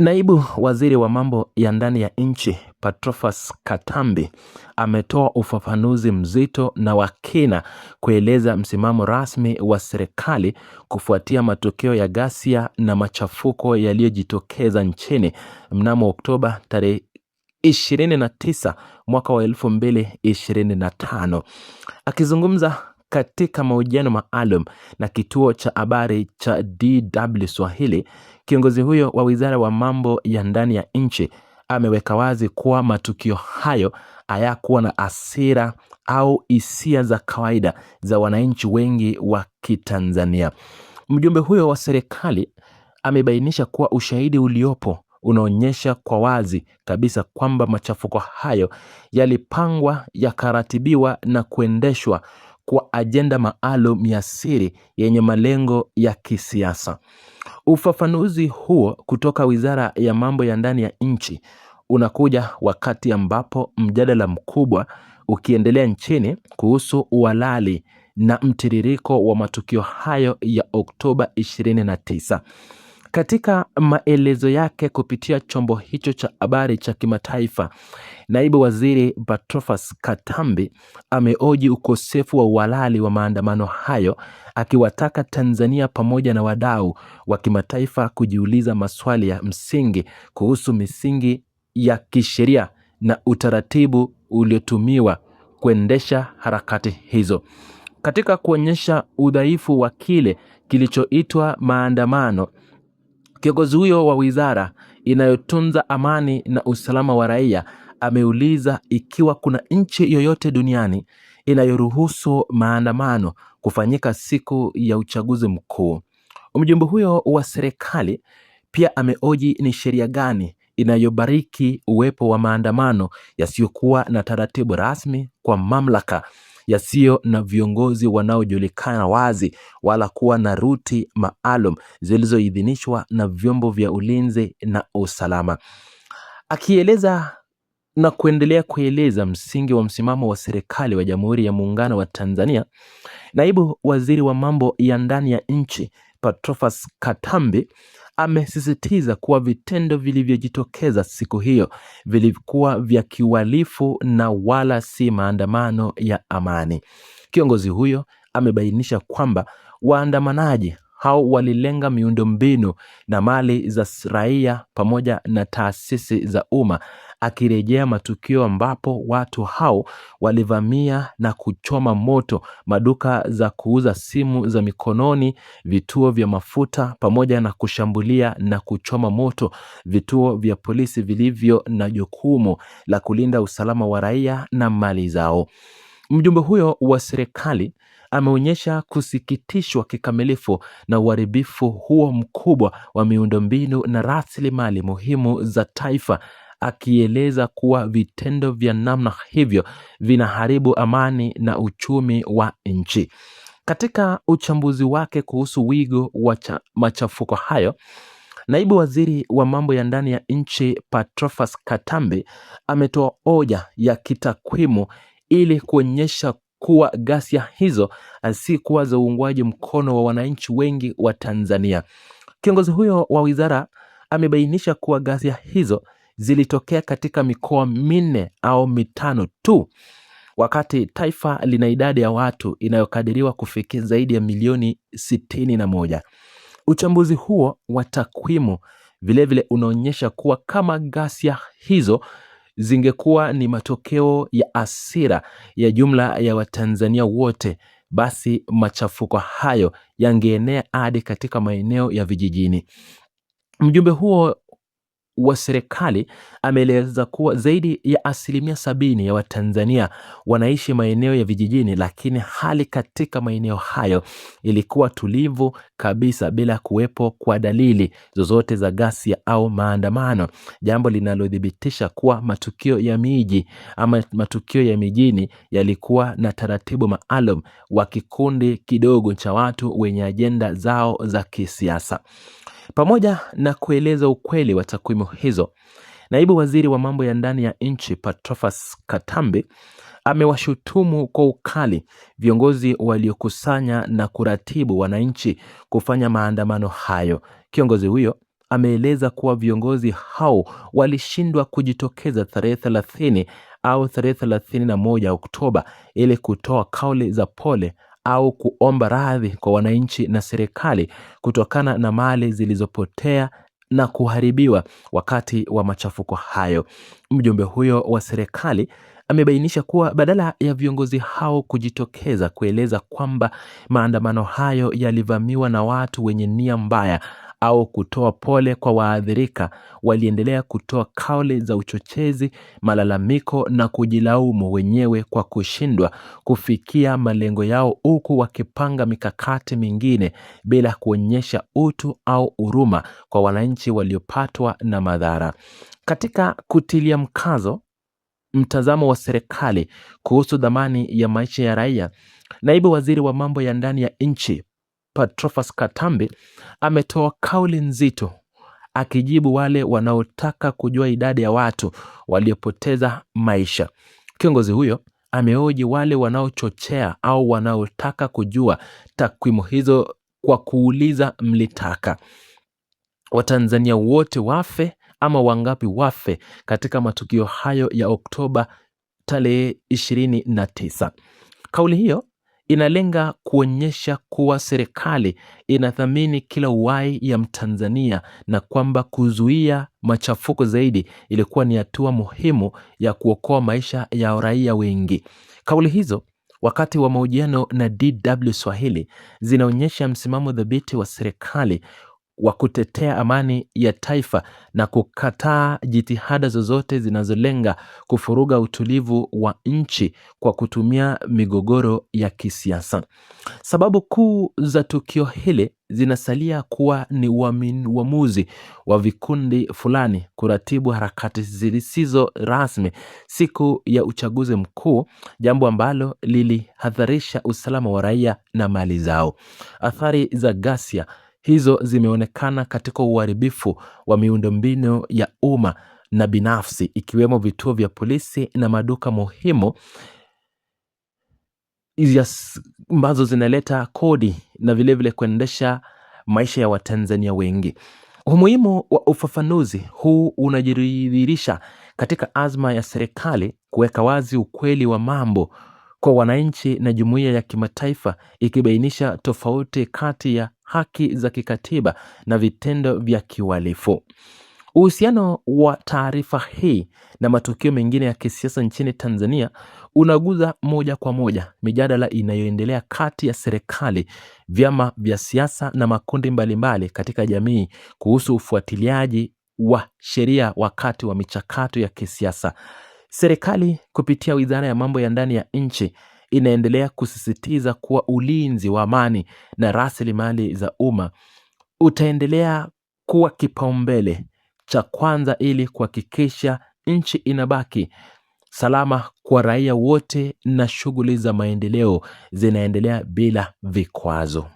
Naibu waziri wa mambo ya ndani ya nchi Patrobas Katambi ametoa ufafanuzi mzito na wa kina kueleza msimamo rasmi wa serikali kufuatia matokeo ya ghasia na machafuko yaliyojitokeza nchini mnamo Oktoba tarehe 29 mwaka wa 2025. Akizungumza katika mahojiano maalum na kituo cha habari cha DW Swahili, kiongozi huyo wa wizara wa mambo ya ndani ya nchi ameweka wazi kuwa matukio hayo hayakuwa na hasira au hisia za kawaida za wananchi wengi wa Kitanzania. Mjumbe huyo wa serikali amebainisha kuwa ushahidi uliopo unaonyesha kwa wazi kabisa kwamba machafuko hayo yalipangwa, yakaratibiwa na kuendeshwa kwa ajenda maalum ya siri yenye malengo ya kisiasa. Ufafanuzi huo kutoka Wizara ya Mambo ya Ndani ya nchi unakuja wakati ambapo mjadala mkubwa ukiendelea nchini kuhusu uhalali na mtiririko wa matukio hayo ya Oktoba 29. Katika maelezo yake kupitia chombo hicho cha habari cha kimataifa, naibu waziri Patrobas Katambi amehoji ukosefu wa uhalali wa maandamano hayo, akiwataka Tanzania pamoja na wadau wa kimataifa kujiuliza maswali ya msingi kuhusu misingi ya kisheria na utaratibu uliotumiwa kuendesha harakati hizo. Katika kuonyesha udhaifu wa kile kilichoitwa maandamano, kiongozi huyo wa wizara inayotunza amani na usalama wa raia ameuliza ikiwa kuna nchi yoyote duniani inayoruhusu maandamano kufanyika siku ya uchaguzi mkuu. Mjumbe huyo wa serikali pia amehoji ni sheria gani inayobariki uwepo wa maandamano yasiyokuwa na taratibu rasmi kwa mamlaka, yasiyo na viongozi wanaojulikana wazi wala kuwa na ruti maalum zilizoidhinishwa na vyombo vya ulinzi na usalama. Akieleza na kuendelea kueleza msingi wa msimamo wa serikali wa Jamhuri ya Muungano wa Tanzania, naibu waziri wa mambo ya ndani ya nchi Patrobas Katambi amesisitiza kuwa vitendo vilivyojitokeza siku hiyo vilikuwa vya kiuhalifu na wala si maandamano ya amani. Kiongozi huyo amebainisha kwamba waandamanaji hao walilenga miundombinu na mali za raia pamoja na taasisi za umma, akirejea matukio ambapo watu hao walivamia na kuchoma moto maduka za kuuza simu za mikononi, vituo vya mafuta, pamoja na kushambulia na kuchoma moto vituo vya polisi vilivyo na jukumu la kulinda usalama wa raia na mali zao. Mjumbe huyo wa serikali ameonyesha kusikitishwa kikamilifu na uharibifu huo mkubwa wa miundombinu na rasilimali muhimu za taifa, akieleza kuwa vitendo vya namna hivyo vinaharibu amani na uchumi wa nchi. Katika uchambuzi wake kuhusu wigo wa machafuko hayo, naibu waziri wa mambo ya ndani ya nchi Patrobas Katambi ametoa hoja ya kitakwimu ili kuonyesha kuwa ghasia hizo si kuwa za uungwaji mkono wa wananchi wengi wa Tanzania. Kiongozi huyo wa wizara amebainisha kuwa ghasia hizo zilitokea katika mikoa 4 au 5 tu, wakati taifa lina idadi ya watu inayokadiriwa kufikia zaidi ya milioni 61. Uchambuzi huo wa takwimu vilevile unaonyesha kuwa kama ghasia hizo zingekuwa ni matokeo ya hasira ya jumla ya Watanzania wote, basi machafuko hayo yangeenea hadi katika maeneo ya vijijini. Mjumbe huo wa serikali ameeleza kuwa zaidi ya 70% ya Watanzania wanaishi maeneo ya vijijini, lakini hali katika maeneo hayo ilikuwa tulivu kabisa bila kuwepo kwa dalili zozote za ghasia au maandamano, jambo linalothibitisha kuwa matukio ya miji ama matukio ya mijini yalikuwa na taratibu maalum wa kikundi kidogo cha watu wenye ajenda zao za kisiasa. Pamoja na kueleza ukweli wa takwimu hizo, naibu waziri wa mambo ya ndani ya nchi Patrobas Katambi amewashutumu kwa ukali viongozi waliokusanya na kuratibu wananchi kufanya maandamano hayo. Kiongozi huyo ameeleza kuwa viongozi hao walishindwa kujitokeza tarehe 30 au tarehe 31 Oktoba ili kutoa kauli za pole au kuomba radhi kwa wananchi na serikali kutokana na mali zilizopotea na kuharibiwa wakati wa machafuko hayo. Mjumbe huyo wa serikali amebainisha kuwa badala ya viongozi hao kujitokeza kueleza kwamba maandamano hayo yalivamiwa na watu wenye nia mbaya au kutoa pole kwa waathirika, waliendelea kutoa kauli za uchochezi, malalamiko na kujilaumu wenyewe kwa kushindwa kufikia malengo yao, huku wakipanga mikakati mingine bila kuonyesha utu au huruma kwa wananchi waliopatwa na madhara. Katika kutilia mkazo mtazamo wa serikali kuhusu dhamani ya maisha ya raia, naibu waziri wa mambo ya ndani ya nchi Patrobas Katambi ametoa kauli nzito akijibu wale wanaotaka kujua idadi ya watu waliopoteza maisha. Kiongozi huyo amehoji wale wanaochochea au wanaotaka kujua takwimu hizo kwa kuuliza, mlitaka Watanzania wote wafe ama wangapi wafe katika matukio hayo ya Oktoba tarehe 29? Kauli hiyo inalenga kuonyesha kuwa serikali inathamini kila uhai ya Mtanzania na kwamba kuzuia machafuko zaidi ilikuwa ni hatua muhimu ya kuokoa maisha ya raia wengi. Kauli hizo wakati wa mahojiano na DW Swahili zinaonyesha msimamo thabiti wa serikali wa kutetea amani ya taifa na kukataa jitihada zozote zinazolenga kufuruga utulivu wa nchi kwa kutumia migogoro ya kisiasa. Sababu kuu za tukio hili zinasalia kuwa ni uamuzi wa vikundi fulani kuratibu harakati zisizo rasmi siku ya uchaguzi mkuu, jambo ambalo lilihadharisha usalama wa raia na mali zao. Athari za ghasia hizo zimeonekana katika uharibifu wa miundombinu ya umma na binafsi, ikiwemo vituo vya polisi na maduka muhimu ambazo zinaleta kodi na vilevile kuendesha maisha ya Watanzania wengi. Umuhimu wa ufafanuzi huu unajidhihirisha katika azma ya serikali kuweka wazi ukweli wa mambo kwa wananchi na jumuiya ya kimataifa, ikibainisha tofauti kati ya haki za kikatiba na vitendo vya kiuhalifu. Uhusiano wa taarifa hii na matukio mengine ya kisiasa nchini Tanzania unaguza moja kwa moja mijadala inayoendelea kati ya serikali, vyama vya siasa na makundi mbalimbali katika jamii kuhusu ufuatiliaji wa sheria wakati wa michakato ya kisiasa. Serikali kupitia Wizara ya Mambo ya Ndani ya Nchi inaendelea kusisitiza kuwa ulinzi wa amani na rasilimali za umma utaendelea kuwa kipaumbele cha kwanza ili kuhakikisha nchi inabaki salama kwa raia wote na shughuli za maendeleo zinaendelea bila vikwazo.